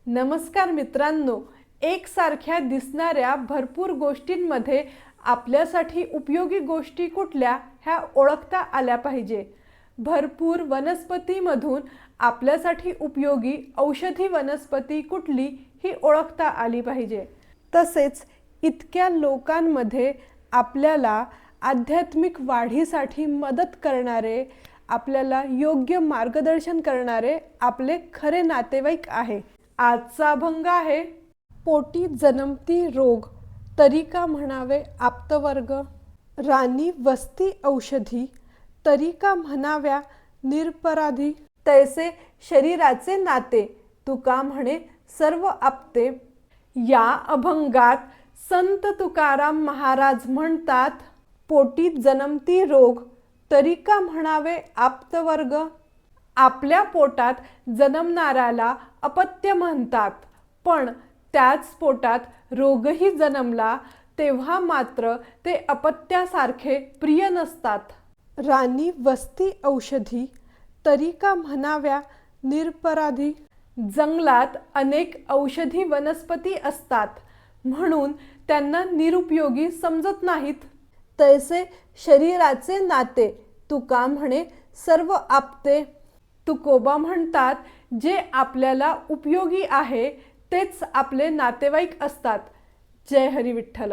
नमस्कार मित्रांनो, एकसारख्या दिसणाऱ्या भरपूर गोष्टींमध्ये आपल्यासाठी उपयोगी गोष्टी कुठल्या ह्या ओळखता आल्या पाहिजे। भरपूर वनस्पतीमधून आपल्यासाठी उपयोगी औषधी वनस्पती कुठली ही ओळखता आली पाहिजे। तसेच इतक्या लोकांमध्ये आपल्याला आध्यात्मिक वाढीसाठी मदत करणारे, आपल्याला योग्य मार्गदर्शन करणारे आपले खरे नातेवाईक आहे। आजचा अभंग आहे, पोटी जन्मती रोग तरी का म्हणावे आप्तवर्ग। राणी वसती औषधी तरी का म्हणाव्या निरपराधी। तैसे शरीराचे नाते तुका म्हणे सर्व आपते। या अभंगात संत तुकाराम महाराज म्हणतात, पोटी जन्मती रोग तरी का म्हणावे आप्तवर्ग। आपल्या पोटात जन्मणाऱ्याला अपत्य म्हणतात, पण त्याच पोटात रोगही जन्मला तेव्हा मात्र ते अपत्यासारखे प्रिय नसतात। राणी वसती औषधी तरी का म्हणाव्या निरपराधी। जंगलात अनेक औषधी वनस्पती असतात, म्हणून त्यांना निरुपयोगी समजत नाहीत। तैसे शरीराचे नाते तुका म्हणे सर्व आपते। तुकोबा म्हणतात, जे आपल्याला उपयोगी आहे तेच आपले नातेवाईक असतात। जय हरी विठ्ठल।